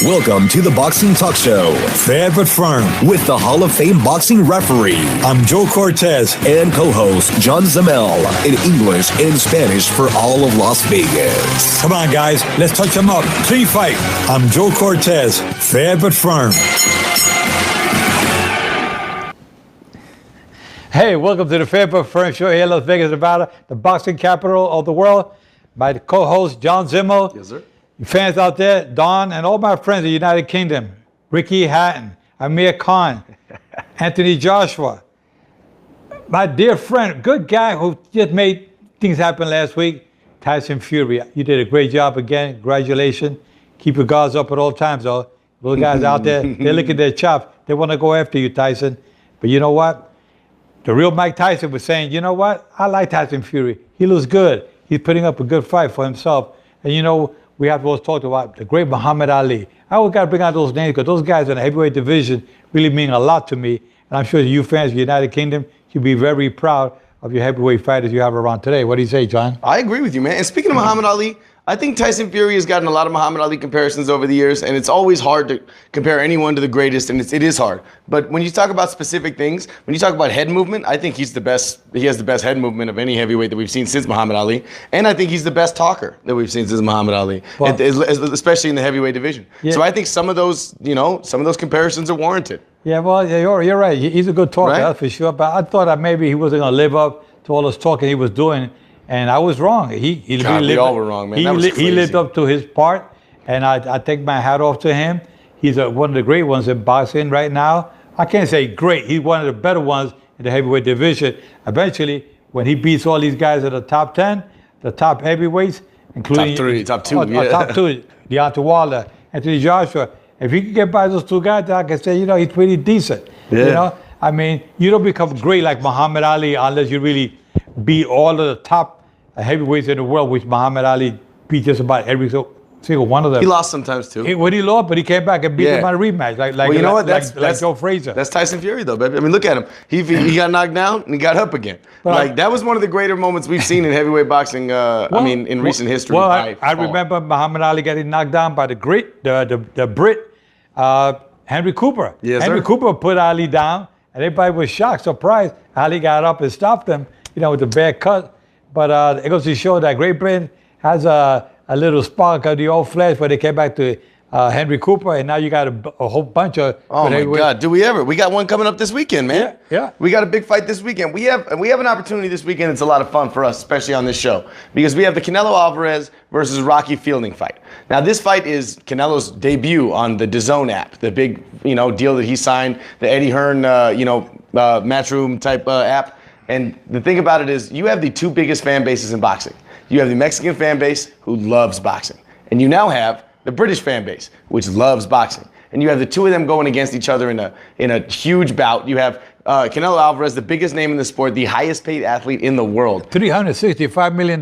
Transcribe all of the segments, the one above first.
Welcome to the Boxing Talk Show. Fair but firm with the Hall of Fame boxing referee. I'm Joe Cortez and co-host John Zemel in English and Spanish for all of Las Vegas. Come on, guys. Let's touch them up. Clean fight. I'm Joe Cortez. Fair but firm. Hey, welcome to the Fair but Firm Show here in Las Vegas, Nevada, the boxing capital of the world. My co-host John Zemel. Yes, sir. Fans out there, Don, and all my friends in the United Kingdom, Ricky Hatton, Amir Khan, Anthony Joshua, my dear friend, good guy who just made things happen last week, Tyson Fury. You did a great job again. Congratulations. Keep your guards up at all times, though. Those guys out there, they're licking their chops. They want to go after you, Tyson. But you know what? The real Mike Tyson was saying, you know what? I like Tyson Fury. He looks good. He's putting up a good fight for himself. And you know, we have to always talk about the great Muhammad Ali. I always got to bring out those names because those guys in the heavyweight division really mean a lot to me. And I'm sure you fans of the United Kingdom should be very proud of your heavyweight fighters you have around today. What do you say, John? I agree with you, man. And speaking of Muhammad Ali, I think Tyson Fury has gotten a lot of Muhammad Ali comparisons over the years, and it's always hard to compare anyone to the greatest, and it is hard. But when you talk about specific things, when you talk about head movement, I think he's the best. He has the best head movement of any heavyweight that we've seen since Muhammad Ali, and I think he's the best talker that we've seen since Muhammad Ali, Well, especially in the heavyweight division. Yeah. So I think some of those comparisons are warranted. Yeah, well, you're right. He's a good talker, Right? that's for sure. But I thought that maybe he wasn't going to live up to all this talking he was doing. And I was wrong. We all were wrong, man. He, That was he lived crazy. up to his part, and I take my hat off to him. He's one of the great ones in boxing right now. I can't say great. He's one of the better ones in the heavyweight division. Eventually, when he beats all these guys at the top 10, the top heavyweights, including top two, top two, Deontay Wilder, Anthony Joshua. If he can get by those two guys, I can say, he's pretty decent. Yeah. You know, I mean, you don't become great like Muhammad Ali unless you really beat all of the top heavyweights in the world, which Muhammad Ali beat just about every single one of them. He lost sometimes too. He lost, but he came back and beat him on a rematch, like Joe Frazier. That's Tyson Fury, though, baby. I mean, look at him. He got knocked down and he got up again. That was one of the greater moments we've seen in heavyweight boxing. In recent history. Well, I remember Muhammad Ali getting knocked down by the Brit, Henry Cooper. Yes, Henry sir. Cooper put Ali down, and everybody was shocked, surprised. Ali got up and stopped him, with a bad cut. But it goes to show that Great Britain has a little spark of the old flesh where they came back to Henry Cooper, and now you got a whole bunch of. Oh my God! Do we ever? We got one coming up this weekend, man. Yeah. We got a big fight this weekend. We have an opportunity this weekend. It's a lot of fun for us, especially on this show, because we have the Canelo Alvarez versus Rocky Fielding fight. Now, this fight is Canelo's debut on the DAZN app, the big deal that he signed, the Eddie Hearn Matchroom type app. And the thing about it is, you have the two biggest fan bases in boxing. You have the Mexican fan base who loves boxing, and you now have the British fan base, which loves boxing. And you have the two of them going against each other in a huge bout. You have Canelo Alvarez, the biggest name in the sport, the highest paid athlete in the world. $365 million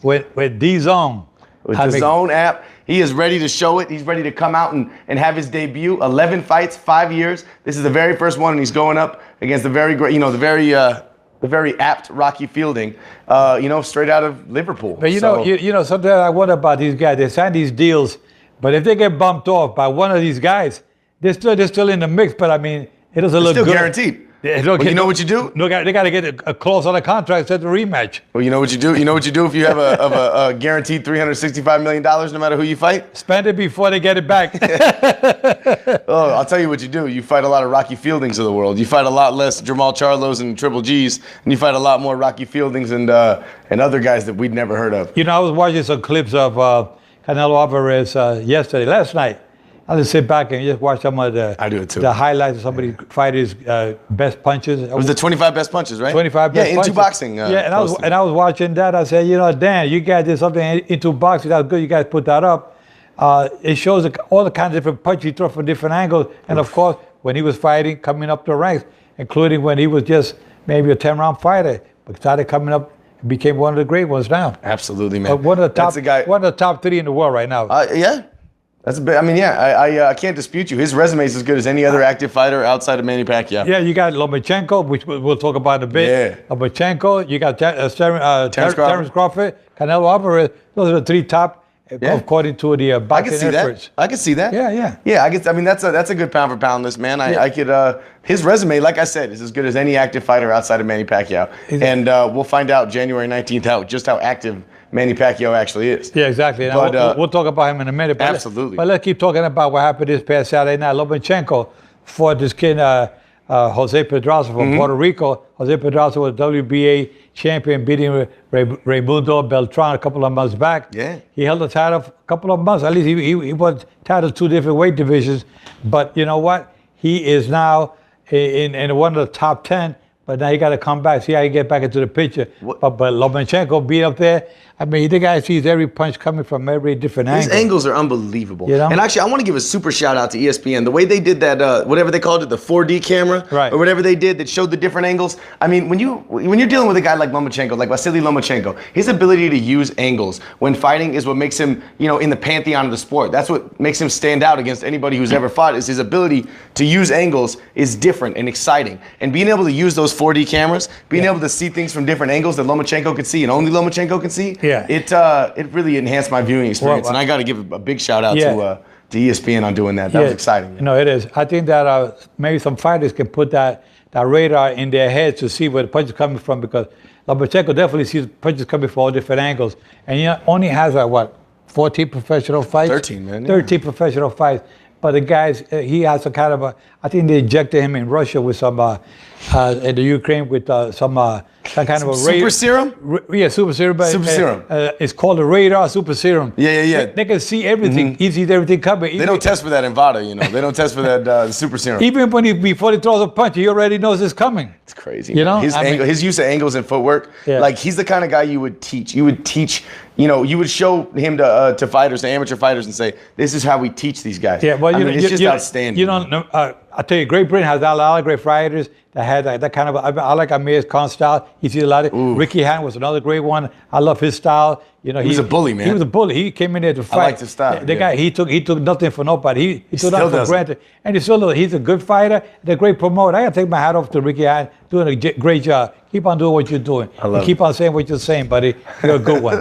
with DAZN. With the DAZN app, he is ready to show it. He's ready to come out and have his debut. 11 fights, 5 years. This is the very first one, and he's going up against the very great, the very apt Rocky Fielding, straight out of Liverpool. But sometimes I wonder about these guys. They sign these deals, but if they get bumped off by one of these guys, they're still in the mix. But I mean, it doesn't look still good. Guaranteed. Well, you know what you do? No, they got to get a clause on the contract set the rematch. Well, you know what you do? You know what you do if you have a guaranteed $365 million no matter who you fight? Spend it before they get it back. Oh, I'll tell you what you do. You fight a lot of Rocky Fieldings of the world. You fight a lot less Jamal Charlos and Triple G's, and you fight a lot more Rocky Fieldings and other guys that we'd never heard of. I was watching some clips of Canelo Alvarez last night. I just sit back and just watch some of the highlights of some of these fighters' best punches. It was the 25 best punches, right? 25 best punches. Into boxing. And I was watching that. I said, Dan, you guys did something into boxing. That's good. You guys put that up. It shows all the kinds of different punches he throw from different angles. And of course, when he was fighting, coming up the ranks, including when he was just maybe a 10-round fighter, but started coming up and became one of the great ones now. Absolutely, man. One of the top 3 in the world right now. Yeah. That's a bit. I mean, I can't dispute you. His resume is as good as any other active fighter outside of Manny Pacquiao. Yeah, you got Lomachenko, which we'll talk about in a bit. Yeah. Lomachenko, you got Terence Crawford, Canelo Alvarez. Those are the 3 top according to the boxing experts. I can see that. Yeah. I mean, that's a good pound for pound list, man. I could. His resume, like I said, is as good as any active fighter outside of Manny Pacquiao. And we'll find out January 19th just how active Manny Pacquiao actually is. Yeah, exactly. But, we'll talk about him in a minute. But absolutely. But let's keep talking about what happened this past Saturday night. Lomachenko fought this kid, Jose Pedraza from Puerto Rico. Jose Pedraza was WBA champion, beating Raimundo Beltran a couple of months back. Yeah. He held the title a couple of months. At least he was titled 2 different weight divisions. But you know what? He is now in one of the top 10. But now he got to come back, see how he get back into the picture. But Lomachenko beat up there. I mean, the guy sees every punch coming from every different angle. These angles are unbelievable. You know? And actually, I want to give a super shout out to ESPN. The way they did that, whatever they called it, the 4D camera, right, or whatever they did that showed the different angles. I mean, when you're dealing with a guy like Lomachenko, like Vasiliy Lomachenko, his ability to use angles when fighting is what makes him, in the pantheon of the sport. That's what makes him stand out against anybody who's ever fought. Is his ability to use angles is different and exciting. And being able to use those 4D cameras, being able to see things from different angles that Lomachenko could see and only Lomachenko can see, it really enhanced my viewing experience. And I got to give a big shout out to ESPN on doing that. That was exciting. Man. No, it is. I think that maybe some fighters can put that radar in their heads to see where the punch is coming from, because Lomachenko definitely sees punches coming from all different angles. And only has 14 professional fights? 13, man. 13 professional fights. But the guys, he has a kind of I think they injected him in Russia with some, in the Ukraine with some kind of a super serum? Super serum. Super serum. It's called a radar super serum. Yeah. They can see everything. He sees everything coming. They don't test for that in VADA, They don't test for that super serum. Even before he throws a punch, he already knows it's coming. It's crazy. His use of angles and footwork, like he's the kind of guy you would teach. You would teach, you would show him to fighters, to amateur fighters, and say, this is how we teach these guys. Yeah, well, it's just outstanding. I tell you, Great Britain has a lot of great fighters that had that kind of. I like Amir Khan style. He sees a lot of. Ricky Hatton was another great one. I love his style. He was a bully, man. He was a bully. He came in there to fight. I liked his style. The guy, he took nothing for nobody. He took nothing for granted. And he's a good fighter. They're a great promoter. I got to take my hat off to Ricky Hatton, doing a great job. Keep on doing what you're doing. Keep on saying what you're saying, buddy. You're a good one.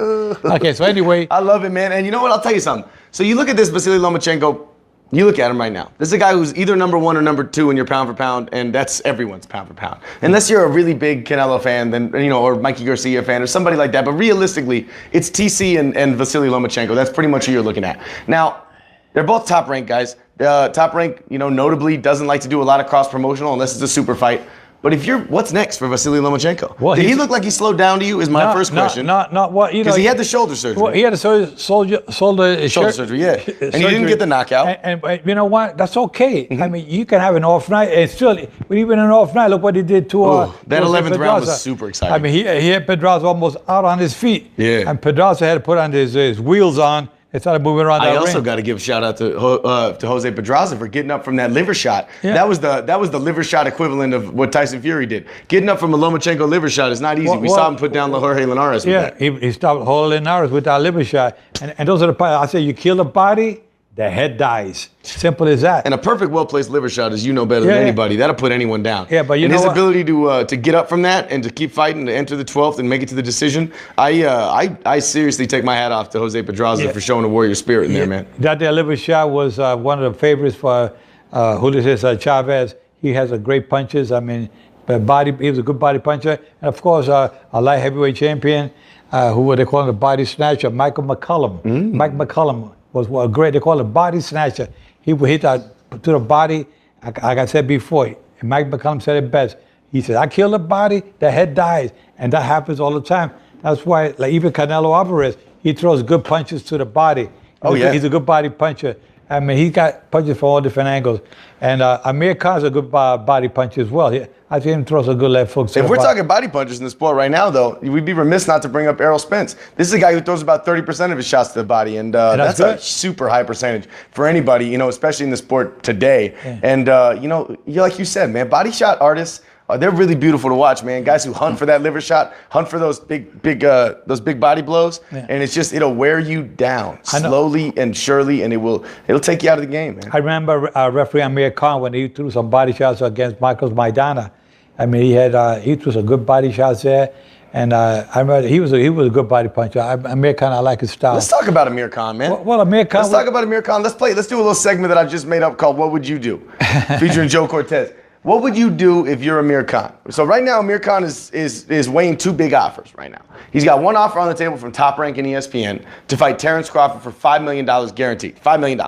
Okay, so anyway. I love it, man. And you know what? I'll tell you something. So you look at this Vasiliy Lomachenko. You look at him right now. This is a guy who's either number 1 or number 2 in your pound for pound, and that's everyone's pound for pound. Unless you're a really big Canelo fan, then or Mikey Garcia fan or somebody like that. But realistically, it's TC and Vasiliy Lomachenko. That's pretty much who you're looking at. Now, they're both top ranked guys. Top rank, notably doesn't like to do a lot of cross promotional unless it's a super fight. But what's next for Vasiliy Lomachenko? Well, did he look like he slowed down to you? Is my first question. Not what because he had the shoulder surgery. Well, he had the shoulder surgery, yeah. And he didn't get the knockout. And you know what? That's okay. I mean, you can have an off night, and still, but even an off night, look what he did to that 11th round was super exciting. I mean, he had Pedraza almost out on his feet. Yeah. And Pedraza had to put on his wheels on. They started moving around that ring. I also got to give a shout out to Jose Pedraza for getting up from that liver shot. Yeah. That was the liver shot equivalent of what Tyson Fury did. Getting up from a Lomachenko liver shot is not easy. We saw him put down Jorge Linares with that. He stopped Jorge Linares with that liver shot. And those are the I say you kill the body, the head dies. Simple as that. And a perfect, well-placed liver shot, as you know better than anybody, that'll put anyone down. Yeah, but his ability to get up from that and to keep fighting, to enter the 12th and make it to the decision, I seriously take my hat off to Jose Pedraza for showing a warrior spirit in there, man. That liver shot was one of the favorites for Julio Chavez. He has a great punches. I mean, he was a good body puncher. And of course, a light heavyweight champion, who they call him the body snatcher, Michael McCullum. Mike McCullum was great. They call him body snatcher. He would hit that to the body, like I said before. And Mike McCullum said it best. He said, I kill the body, the head dies. And that happens all the time. That's why, like even Canelo Alvarez, he throws good punches to the body. He's a good body puncher. I mean, he got punches from all different angles. And Amir Khan's a good body puncher as well. I think he throws a good left hook. If we're talking body punchers in the sport right now, though, we'd be remiss not to bring up Errol Spence. This is a guy who throws about 30% of his shots to the body, and that's a super high percentage for anybody, especially in the sport today. Yeah. And, like you said, man, body shot artists, they're really beautiful to watch, man. Guys who hunt for that liver shot, hunt for those big body blows, and it'll wear you down slowly and surely, and it'll take you out of the game, man. I remember referee Amir Khan when he threw some body shots against Michael Maidana. I mean, he threw some good body shots there, And I remember he was a good body puncher. Amir Khan, I like his style. Let's talk about Amir Khan, man. Well, Amir Khan. Let's talk about Amir Khan. Let's do a little segment that I just made up called "What Would You Do," featuring Joe Cortez. What would you do if you're Amir Khan? So right now, Amir Khan is weighing two big offers right now. He's got one offer on the table from Top Rank and ESPN to fight Terence Crawford for $5 million guaranteed. $5 million.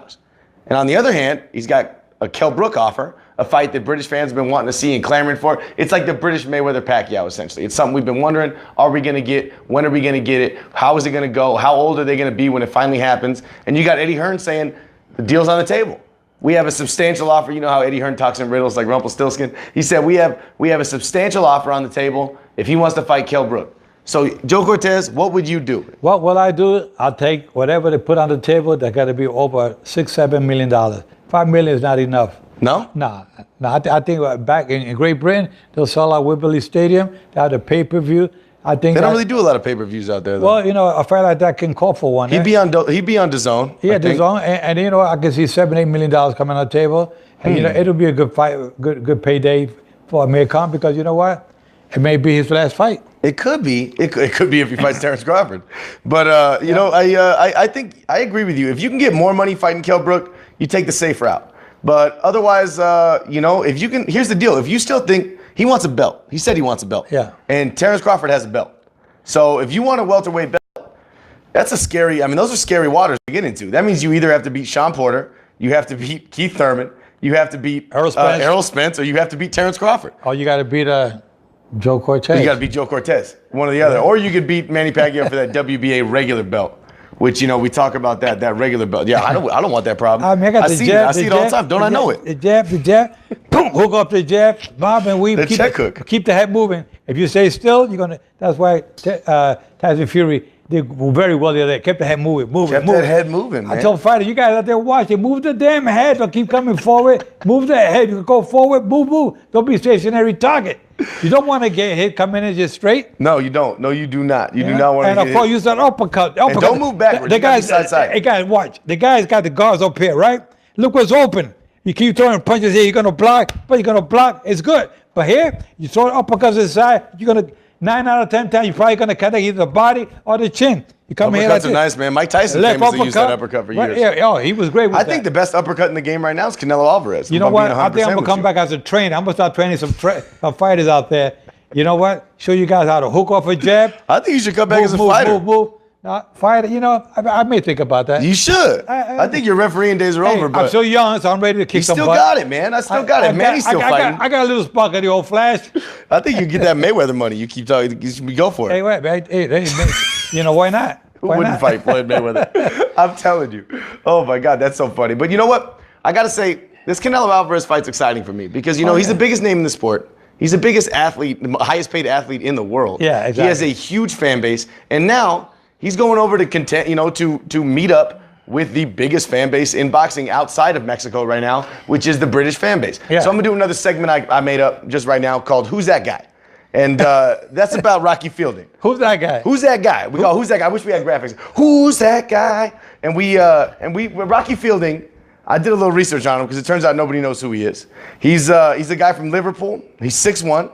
And on the other hand, he's got a Kell Brook offer, a fight that British fans have been wanting to see and clamoring for. It's like the British Mayweather-Pacquiao, essentially. It's something we've been wondering, are we going to get? When are we going to get it? How is it going to go? How old are they going to be when it finally happens? And you got Eddie Hearn saying, the deal's on the table. We have a substantial offer. You know how Eddie Hearn talks in riddles like Rumpelstiltskin? He said, we have a substantial offer on the table if he wants to fight Kell Brook. So, Joe Cortez, what would you do? What will I do? I'll take whatever they put on the table. They got to be over $6-7 million. $5 million is not enough. No? No. I think back in Great Britain, they'll sell out Wembley Stadium. They have the pay-per-view. I think they don't really do a lot of pay-per-views out there, though. Well, you know, a fight like that can call for one. He'd be on DAZN. Yeah, DAZN, and you know, I can see $7-8 million coming on the table, and you know, it'll be a good fight, good payday for Amir Khan, because you know what, it may be his last fight. It could be. It could be if he fights Terence Crawford. But you know, I think I agree with you. If you can get more money fighting Kell Brook, you take the safe route. But otherwise, you know, if you can, here's the deal. If you still think he wants a belt, he said he wants a belt. Yeah. And Terence Crawford has a belt. So if you want a welterweight belt, that's a scary. I mean, those are scary waters to get into. That means you either have to beat Sean Porter, you have to beat Keith Thurman, you have to beat Errol Spence, or you have to beat Terence Crawford. Oh, you got to beat Joe Cortez. You got to beat Joe Cortez, one or the other. Or you could beat Manny Pacquiao for that WBA regular belt, which, you know, we talk about that regular belt. Yeah, I don't want that problem. I mean, I see it all the time. Don't I know it? The jab, boom, hook up the jab, bob and weave. The check hook. Keep the head moving. If you stay still, you're gonna. That's why Tyson Fury did very well the other day. Kept the head moving. Kept that head moving, man. I told fighters, you guys out there watching, move the damn head. Don't keep coming forward. Move the head. You can go forward, move. Don't be stationary target. You don't want to get hit coming in just straight. No, you don't. No, you do not. You do not want to get hit. And of course, use that uppercut. And don't move backwards. The guys, hey guys, watch. The guy's got the guards up here, right? Look what's open. You keep throwing punches here, you're going to block, but you're going to block. It's good. But here, you throw uppercuts inside, you're going to, 9 out of 10 times, you're probably going to connect either the body or the chin. You come here like this. Uppercuts are nice, man. Mike Tyson famously used that uppercut for years. Yeah, oh, he was great with that. I think the best uppercut in the game right now is Canelo Alvarez. You know what? I think I'm going to come back as a trainer. I'm going to start training some fighters out there. You know what? Show you guys how to hook off a jab. I think you should come back as a fighter. Move. Fighter, you know, I may think about that. You should. I think your refereeing days are over, but I'm so young, so I'm ready to kick some butt. You still got it, man. I still got it. Manny's still fighting. I got a little spark of the old flash. I think you get that Mayweather money. You keep talking. You go for it. Hey, wait, man. Hey, you know, why not? Who wouldn't fight Floyd Mayweather? I'm telling you. Oh, my God, that's so funny. But you know what? I got to say, this Canelo Alvarez fight's exciting for me because, you know, he's the biggest name in the sport. He's the biggest athlete, the highest paid athlete in the world. Yeah, exactly. He has a huge fan base. And now he's going over to to meet up with the biggest fan base in boxing outside of Mexico right now, which is the British fan base. Yeah. So I'm going to do another segment I made up just right now called Who's That Guy? And that's about Rocky Fielding. Who's that guy? Who's that guy? We call Who's That Guy? I wish we had graphics. Who's that guy? And we Rocky Fielding, I did a little research on him because it turns out nobody knows who he is. He's a guy from Liverpool. He's 6'1",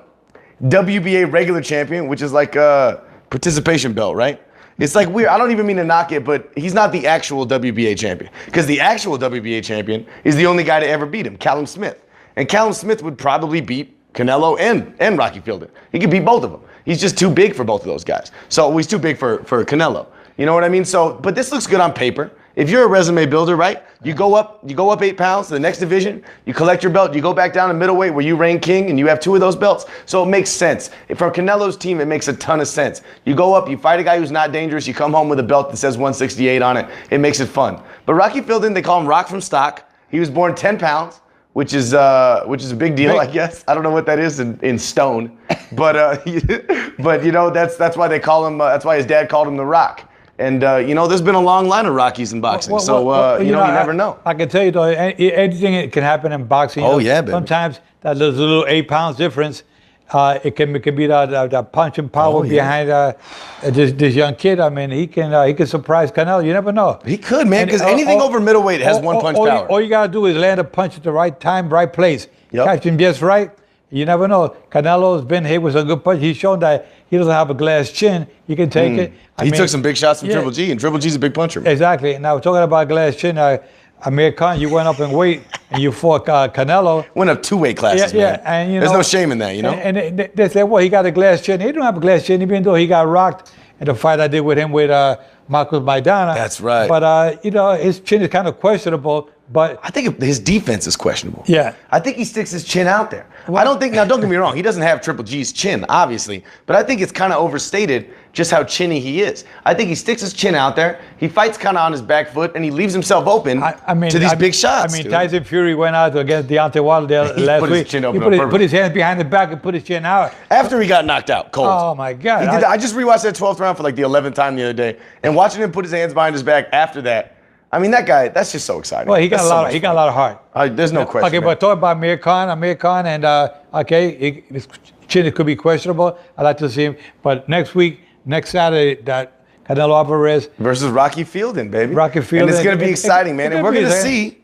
WBA regular champion, which is like a participation belt, right? It's like weird. I don't even mean to knock it, but he's not the actual WBA champion because the actual WBA champion is the only guy to ever beat him, Callum Smith. And Callum Smith would probably beat Canelo and Rocky Fielding. He could beat both of them. He's just too big for both of those guys. So he's too big for Canelo. You know what I mean? So, but this looks good on paper. If you're a resume builder, right? You go up 8 pounds to the next division, you collect your belt, you go back down to middleweight where you reign king and you have 2 of those belts. So it makes sense. For Canelo's team, it makes a ton of sense. You go up, you fight a guy who's not dangerous, you come home with a belt that says 168 on it. It makes it fun. But Rocky Fielding, they call him Rock from Stock. He was born 10 pounds, which is a big deal, I guess. I don't know what that is in stone. But you know, that's why they call him, that's why his dad called him the Rock. And, you know, there's been a long line of Rockies in boxing. You never know. I can tell you, though, anything can happen in boxing. Oh, yeah, baby. Sometimes there's a little 8 pounds difference. It can be the punching power behind this young kid. I mean, he can surprise Canelo. You never know. He could, man, because anything over middleweight has one punch power. All you got to do is land a punch at the right time, right place. Yep. Catch him just right. You never know. Canelo's been hit with a good punch. He's shown that he doesn't have a glass chin. You can take it. He took some big shots from Triple G, and Triple G's a big puncher. Exactly. Now, talking about glass chin, Amir Khan, you went up in weight and you fought Canelo. Went up 2 weight classes, man. And there's no shame in that, you know? And they said, well, he got a glass chin. He don't have a glass chin, even though he got rocked in the fight I did with him with Marcos Maidana. That's right. But, his chin is kind of questionable. But I think his defense is questionable. Yeah. I think he sticks his chin out there. Well, I don't think, now don't get me wrong, he doesn't have Triple G's chin, obviously, but I think it's kind of overstated just how chinny he is. I think he sticks his chin out there, he fights kind of on his back foot, and he leaves himself open to these big shots. Tyson Fury went out against Deontay Wilder last week. His chin open put his hands behind the back and put his chin out. After he got knocked out, cold. Oh, my God. He did that. I just rewatched that 12th round for like the 11th time the other day, and watching him put his hands behind his back after that, I mean, that guy, that's just so exciting. Well, he got a lot of heart. There's no question. Okay, but talk about Amir Khan, and his chin could be questionable. I'd like to see him. But next Saturday, that Canelo Alvarez versus Rocky Fielding, baby. Rocky Fielding. And it's going to be exciting, man. And we're going to see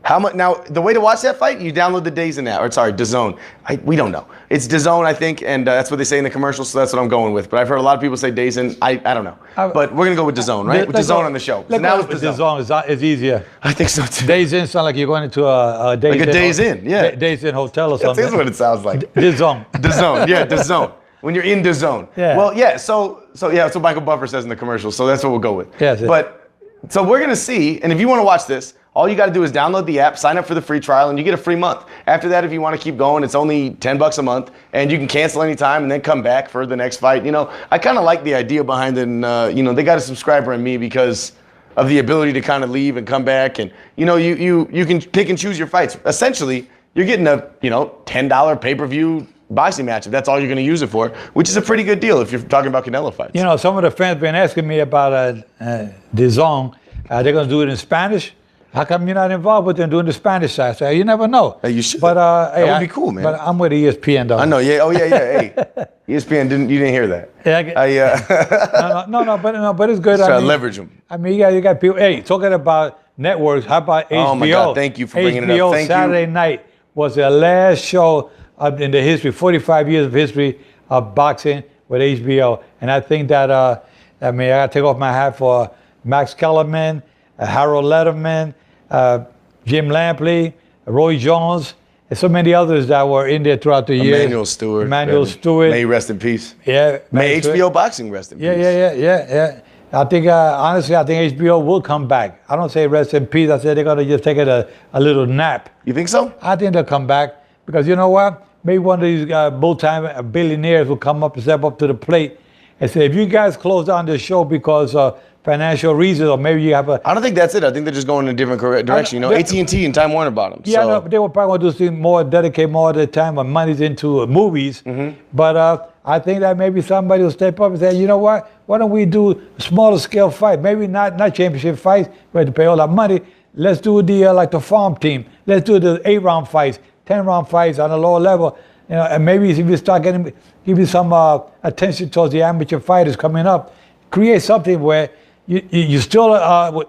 how much. Now, the way to watch that fight, you download the DAZN. We don't know. It's DAZN, I think, and that's what they say in the commercials, so that's what I'm going with. But I've heard a lot of people say DAZN. I don't know. But we're going to go with DAZN, right? With DAZN on the show. So now it's DAZN. It's easier. I think so, too. DAZN sounds like you're going into a DAZN. Like a Days Inn, yeah. Days Inn hotel or something. That's what it sounds like. DAZN. DAZN, yeah, DAZN. When you're in DAZN. Yeah. Well, yeah, so that's what Michael Buffer says in the commercial, so that's what we'll go with. Yes. But, so we're going to see, and if you want to watch this, all you got to do is download the app, sign up for the free trial, and you get a free month. After that, if you want to keep going, it's only $10 a month, and you can cancel anytime and then come back for the next fight. You know, I kind of like the idea behind it, and, they got a subscriber in me because of the ability to kind of leave and come back, and, you can pick and choose your fights. Essentially, you're getting a, $10 pay-per-view boxing match if that's all you're going to use it for, which is a pretty good deal if you're talking about Canelo fights. Some of the fans been asking me about DAZN. They're going to do it in Spanish. How come you're not involved with them doing the Spanish side? So you never know. Hey, you should. But that would be cool, man. But I'm with ESPN, though. I know. Yeah. Oh, yeah. Hey, ESPN you didn't hear that. Yeah. But it's good. Try to leverage them. I mean, you got people. Hey, talking about networks. How about HBO? Oh my God! Thank you for bringing it up. HBO Saturday night was the last show in the history, 45 years of history of boxing with HBO, and I think that I got to take off my hat for Max Kellerman, Harold Letterman, Jim Lampley, Roy Jones, and so many others that were in there throughout the years. Emmanuel Stewart. May he rest in peace. Yeah. May HBO Boxing rest in peace. Yeah. I think, honestly, HBO will come back. I don't say rest in peace. I say they're going to just take it a little nap. You think so? I think they'll come back because you know what? Maybe one of these multi billionaires will come up and step up to the plate and say, if you guys close down this show because financial reasons, or maybe you have a... I don't think that's it. I think they're just going in a different direction. AT&T and Time Warner bought them. Yeah, no, but they were probably going to do dedicate more of their time or monies into movies. Mm-hmm. But I think that maybe somebody will step up and say, you know what? Why don't we do smaller scale fight? Maybe not championship fights. We have to pay all that money. Let's do like the farm team. Let's do the 8-round fights, 10-round fights on a lower level. And maybe if you start giving some attention towards the amateur fighters coming up, create something where you still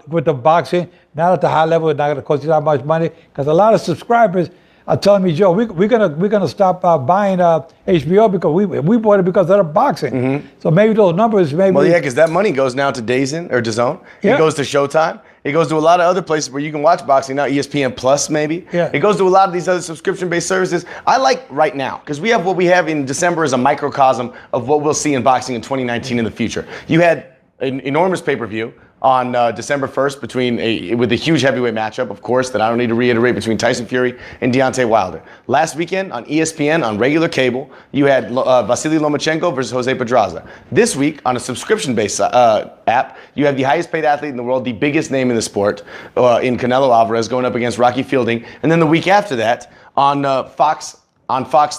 with the boxing, not at the high level, it's not going to cost you that much money. Because a lot of subscribers are telling me, Joe, we're gonna stop buying HBO because we bought it because of the boxing. Mm-hmm. So maybe those numbers, maybe. Well, yeah, because that money goes now to DAZN or DAZN. Yeah. It goes to Showtime. It goes to a lot of other places where you can watch boxing now, ESPN Plus maybe. Yeah. It goes to a lot of these other subscription-based services. I like right now, because what we have in December is a microcosm of what we'll see in boxing in 2019 in the future. You had an enormous pay-per-view on December 1st with a huge heavyweight matchup, of course, that I don't need to reiterate, between Tyson Fury and Deontay Wilder. Last weekend on ESPN, on regular cable, you had Vasiliy Lomachenko versus Jose Pedraza. This week, on a subscription-based app, you have the highest-paid athlete in the world, the biggest name in the sport, in Canelo Alvarez, going up against Rocky Fielding. And then the week after that, on Fox,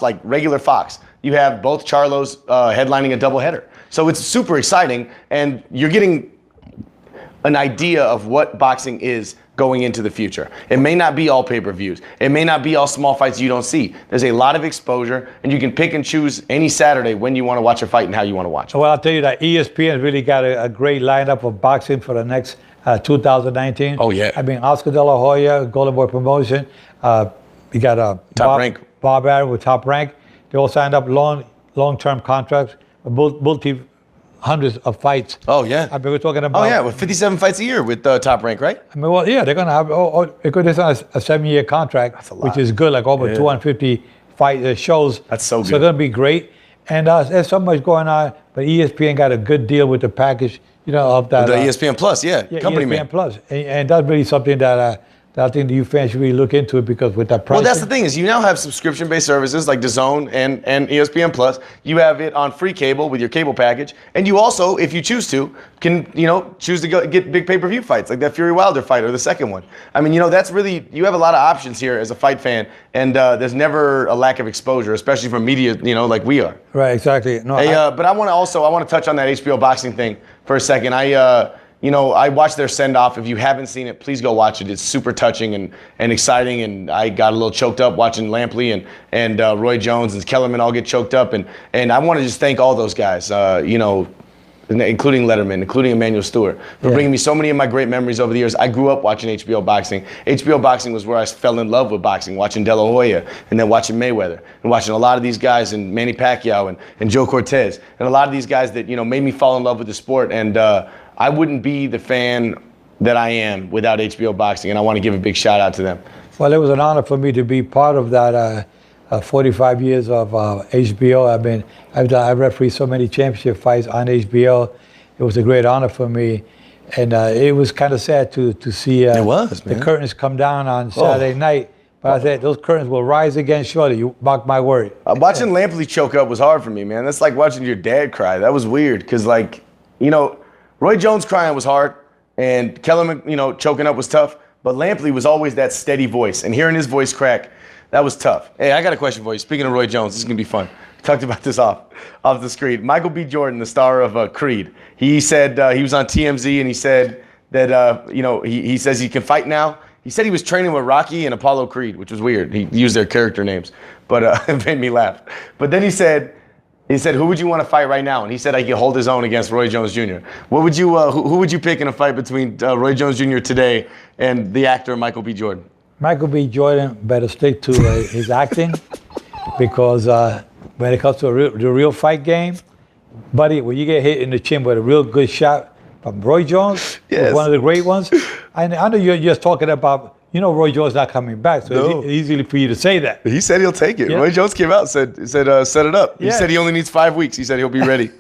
like regular Fox, you have both Charlos headlining a doubleheader. So it's super exciting, and you're getting an idea of what boxing is going into the future. It may not be all pay-per-views. It may not be all small fights you don't see. There's a lot of exposure, and you can pick and choose any Saturday when you want to watch a fight and how you want to watch it. Well, I'll tell you that ESPN really got a great lineup of boxing for the next 2019. Oh, yeah. I mean, Oscar De La Hoya, Golden Boy Promotion. You got Top Rank Bob Arum with Top Rank. They all signed up long-term contracts, multi-hundreds of fights. Oh, yeah. I mean, we're talking about... Oh, yeah, with 57 fights a year with Top Rank, right? I mean, well, yeah, they're going to have... It's on a 7-year contract, That's a lot. which is good, like over 250 fight shows. That's so good. So it's going to be great. And there's so much going on, but ESPN got a good deal with the package, of that. The ESPN Plus, company ESPN man. Plus. And that's really something that I think the U fans should really look into it, because with that price. Well, that's the thing is you now have subscription-based services like DAZN and ESPN Plus. You have it on free cable with your cable package, and you also, if you choose to, can choose to get big pay-per-view fights like that Fury Wilder fight or the second one. I mean, that's really, you have a lot of options here as a fight fan, and there's never a lack of exposure, especially from media, like we are. Right, exactly. No, but I want to touch on that HBO boxing thing for a second. I watched their send-off. If you haven't seen it, please go watch it. It's super touching and exciting, and I got a little choked up watching Lampley and Roy Jones and Kellerman all get choked up, and I want to just thank all those guys, including Letterman, including Emmanuel Stewart, for bringing me so many of my great memories over the years. I grew up watching HBO boxing. HBO boxing was where I fell in love with boxing, watching De La Hoya and then watching Mayweather and watching a lot of these guys and Manny Pacquiao and Joe Cortez and a lot of these guys that, made me fall in love with the sport. And I wouldn't be the fan that I am without HBO boxing, and I want to give a big shout out to them. Well, it was an honor for me to be part of that 45 years of HBO. I've refereed so many championship fights on HBO. It was a great honor for me, and it was kind of sad to see the curtains come down on Saturday night. But I said those curtains will rise again shortly. You mark my word. Watching Lampley choke up was hard for me, man. That's like watching your dad cry. That was weird because, Roy Jones crying was hard, and Kellerman, choking up was tough. But Lampley was always that steady voice, and hearing his voice crack, that was tough. Hey, I got a question for you. Speaking of Roy Jones, this is gonna be fun. We talked about this off the screen. Michael B. Jordan, the star of Creed, he said he was on TMZ, and he said that he says he can fight now. He said he was training with Rocky and Apollo Creed, which was weird. He used their character names, but it made me laugh. But then he said, who would you want to fight right now? And he said I could hold his own against Roy Jones Jr. What would you, who would you pick in a fight between Roy Jones Jr. today and the actor Michael B. Jordan? Michael B. Jordan better stick to his acting, because when it comes to the real fight game, buddy, when you get hit in the chin with a real good shot from Roy Jones, one of the great ones, I know you're just talking about, Roy Jones not coming back, so it's easy for you to say that. He said he'll take it. Yeah. Roy Jones came out and said set it up. He said he only needs 5 weeks. He said he'll be ready.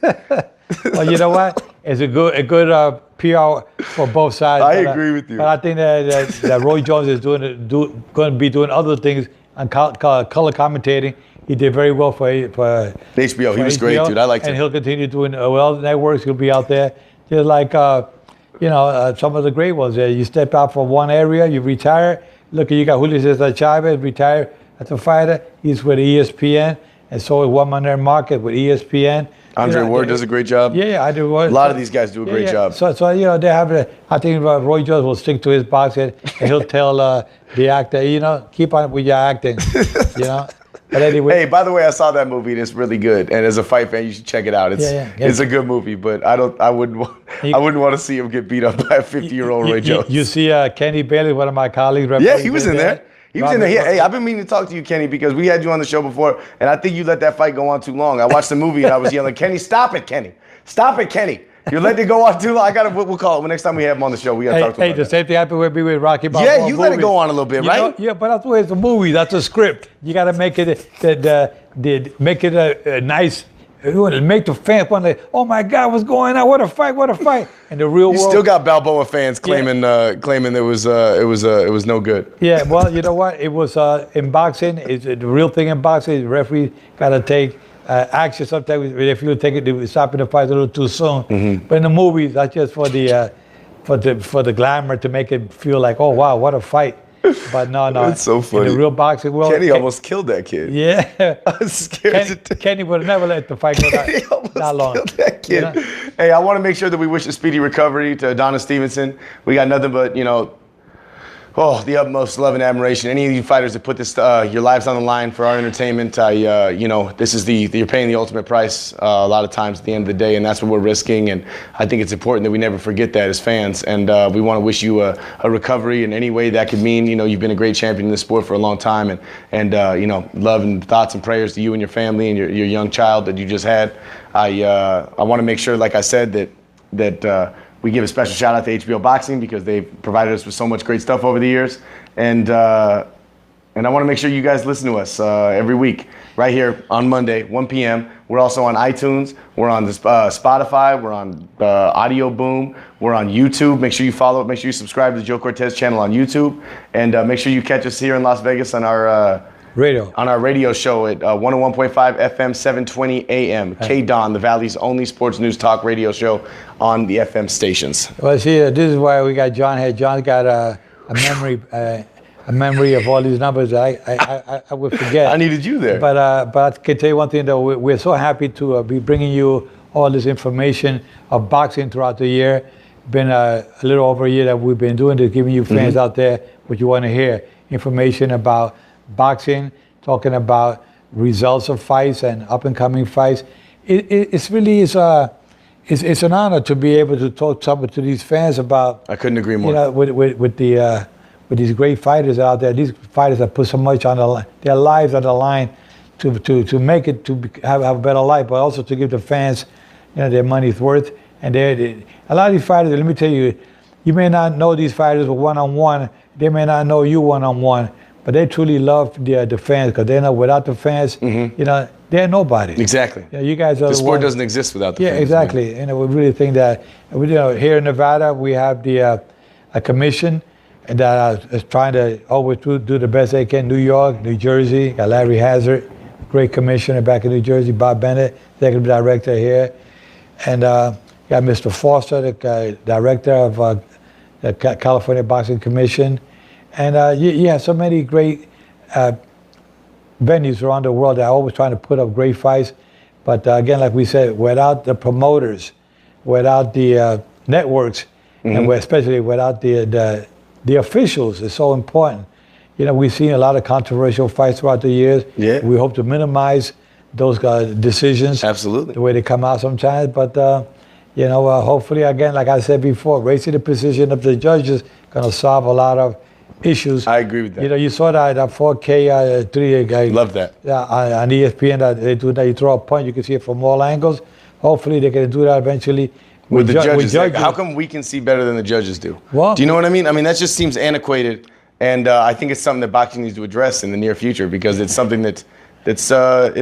Well, you know what? It's a good PR for both sides. I agree with you. But I think that Roy Jones is going to be doing other things on color commentating. He did very well for HBO. He was great, dude. I liked him. And he'll continue doing well. Networks, he'll be out there. Just like some of the great ones. You step out from one area, you retire. Look, you got Julio Cesar Chavez, retired as a fighter. He's with ESPN, and so is One Man Market with ESPN. Andre Ward does a great job. Yeah, I do. A lot of these guys do a great job. So they have. I think Roy Jones will stick to his boxing, and he'll tell the actor, keep on with your acting, But anyway. Hey, by the way, I saw that movie and it's really good. And as a fight fan, you should check it out. It's a good movie, but I wouldn't want to see him get beat up by a 50-year-old Roy Jones. You see Kenny Bailey, one of my colleagues. Yeah, he was in there. He was in there. Hey, I've been meaning to talk to you, Kenny, because we had you on the show before, and I think you let that fight go on too long. I watched the movie and I was yelling, Kenny, stop it, Kenny. Stop it, Kenny. You're letting it go on too long. We'll call it. Well, next time we have him on the show, we got to talk to him. Hey, the same thing happened with me with Rocky Balboa. Yeah, you let it go on a little bit, right? Yeah, but that's the way it's a movie. That's a script. You got to make it make it a nice. Make the fans want to. Oh my God, what's going on? What a fight! What a fight! And the real world. You still got Balboa fans claiming it was no good. Yeah, well, you know what? It was in boxing. It's the real thing in boxing. The referee got to take action sometimes. If you take it, stopping the fight a little too soon. Mm-hmm. But in the movies, that's just for the glamour to make it feel like, oh wow, what a fight. But no. It's so funny. In the real boxing world, Kenny almost killed that kid. Yeah. I was scared. Kenny would have never let the fight go that long. Killed that kid. Hey, I want to make sure that we wish a speedy recovery to Adonis Stevenson. We got nothing but, Oh, the utmost love and admiration. Any of you fighters that put this, your lives on the line for our entertainment, this is you're paying the ultimate price a lot of times at the end of the day, and that's what we're risking. And I think it's important that we never forget that as fans. And we want to wish you a recovery in any way that could mean. You've been a great champion in this sport for a long time, and love and thoughts and prayers to you and your family and your young child that you just had. I want to make sure, like I said, that we give a special shout out to HBO Boxing because they've provided us with so much great stuff over the years. And I want to make sure you guys listen to us every week right here on Monday, 1 p.m. We're also on iTunes. We're on Spotify. We're on Audio Boom. We're on YouTube. Make sure you follow. Make sure you subscribe to the Joe Cortez channel on YouTube. And make sure you catch us here in Las Vegas on our radio show at 101.5 FM, 720 AM. K-Don, the Valley's only sports news talk radio show on the FM stations. Well, see, this is why we got John here. John's got a memory of all these numbers. I would forget. I needed you there. But I can tell you one thing, though. We're so happy to be bringing you all this information of boxing throughout the year. Been a little over a year that we've been doing this, giving you fans out there what you want to hear. Information about boxing, talking about results of fights and up-and-coming fights. It's really it's an honor to be able to talk to these fans about. I couldn't agree more. With these great fighters out there. These fighters that put so much on their lives on the line to make it to have a better life, but also to give the fans, their money's worth. And a lot of these fighters, let me tell you, you may not know these fighters one-on-one. They may not know you one-on-one. But they truly love the fans because they know without the fans, they're nobody. Exactly. You guys are the sport doesn't exist without the fans. Yeah, exactly. Man. We really think that here in Nevada we have a commission that is trying to always do the best they can. New York, New Jersey, got Larry Hazard, great commissioner back in New Jersey. Bob Bennett, executive director here, and got Mr. Foster, the director of the California Boxing Commission. And you have so many great venues around the world that are always trying to put up great fights. But again, like we said, without the promoters, without the networks, and especially without the officials, it's so important. We've seen a lot of controversial fights throughout the years. Yeah. We hope to minimize those decisions. Absolutely. The way they come out sometimes. But, hopefully, again, like I said before, raising the position of the judges going to solve a lot of issues. I agree with that. You saw that 4K 3. Love that. Yeah, on ESPN that they do that. You throw a punch, you can see it from all angles. Hopefully, they can do that eventually with the judges. How come we can see better than the judges do? Well, do you know what I mean? I mean that just seems antiquated, and I think it's something that boxing needs to address in the near future because it's something it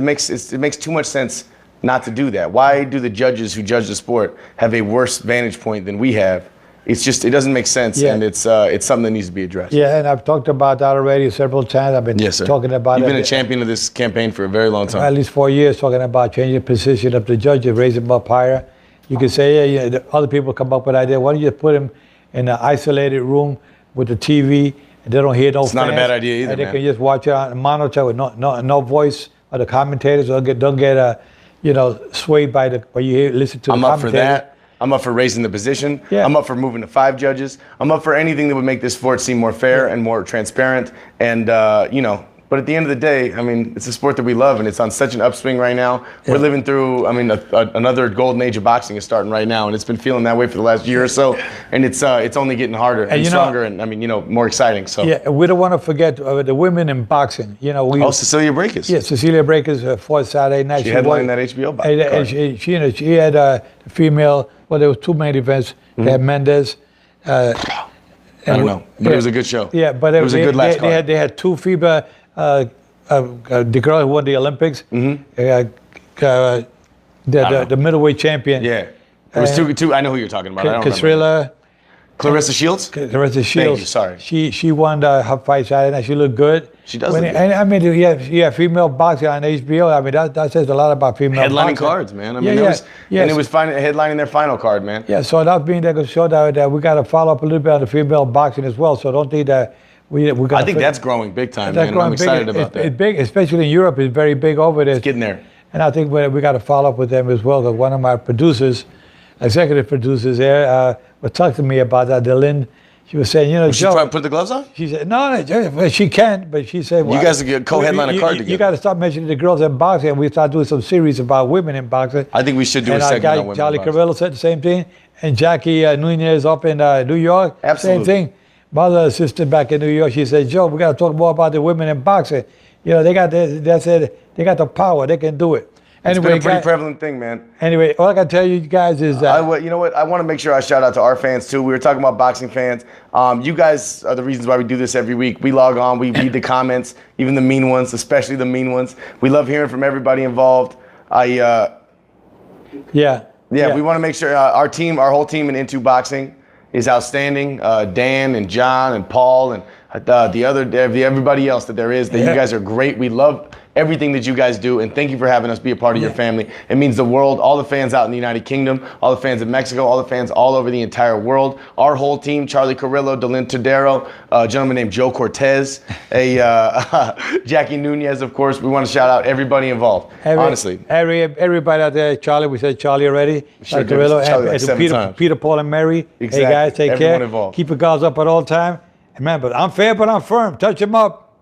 makes too much sense not to do that. Why do the judges who judge the sport have a worse vantage point than we have? It doesn't make sense, and it's something that needs to be addressed. Yeah, and I've talked about that already several times. I've been talking about it. You've been a champion of this campaign for a very long time. At least 4 years, talking about changing the position of the judges, raising them up higher. You could say, other people come up with ideas. Why don't you put them in an isolated room with the TV, and they don't hear no fans? It's not a bad idea either, and they can just watch it on a monitor with no voice of the commentators. Don't get swayed by when you listen to the commentators. I'm up for that. I'm up for raising the position. Yeah. I'm up for moving to 5 judges. I'm up for anything that would make this sport seem more fair and more transparent. And, but at the end of the day, I mean, it's a sport that we love, and it's on such an upswing right now. We're living through, another golden age of boxing is starting right now, and it's been feeling that way for the last year or so. And it's only getting harder and stronger and, more exciting. So yeah, we don't want to forget the women in boxing. Cecilia Brækhus. Yeah, Cecilia Brækhus fought Saturday night. She headlined that HBO boxing. And she had a female. Well, there was 2 main events. They had Mendez. I don't know, but it was a good show. Yeah, but it was a good last card. They had 2 female. The girl who won the Olympics. The middleweight champion. Yeah, it was two. I know who you're talking about. I don't remember. Clarissa Shields? Clarissa Shields. Thank you, sorry. She won her fight Saturday night. She looked good. She does look good. And you have female boxing on HBO. That says a lot about female headlining boxing. cards, man. And it was headlining their final card, man. Yeah, so that's being there to show that we got to follow up a little bit on the female boxing as well. So don't think that we got. I think that's growing big time, man. I'm excited about that. It's big, especially in Europe. It's very big over there. It's getting there. And I think we got to follow up with them as well. Because one of my producers, executive producers there, was talking to me about that. Delin, She was saying, Was she Joe. trying to put the gloves on? She said, no, she can't, but she said, well, You guys could co-headline a card together. You got to stop mentioning the girls in boxing. And we start doing some series about women in boxing. I think we should do a segment on women Charlie in boxing. Carrillo said the same thing. And Jackie Nunez up in New York, Absolutely. same thing. My other assistant back in New York, she said, Joe, we got to talk more about the women in boxing. They got they got the power. They can do it. Anyway, it's been a pretty prevalent thing, man. Anyway, all I can tell you guys is that... you know what? I want to make sure I shout out to our fans, too. We were talking about boxing fans. You guys are the reasons why we do this every week. We log on. We read the comments, even the mean ones, especially the mean ones. We love hearing from everybody involved. Yeah, we want to make sure our whole team in Into Boxing is outstanding. Dan and John and Paul and everybody else that there is. That you guys are great. We love everything that you guys do, and thank you for having us be a part of your family. It means the world, all the fans out in the United Kingdom, all the fans in Mexico, all the fans all over the entire world. Our whole team, Charlie Carrillo, Delin Todero, a gentleman named Joe Cortez, Jackie Nunez, of course. We want to shout out everybody involved, honestly. Everybody out there, Charlie, we said Charlie already. Sure Carrillo, Charlie like Peter, Paul, and Mary. Exactly. Hey, guys, take Everyone care. involved. Keep your guards up at all time. And man, but I'm fair, but I'm firm. Touch him up.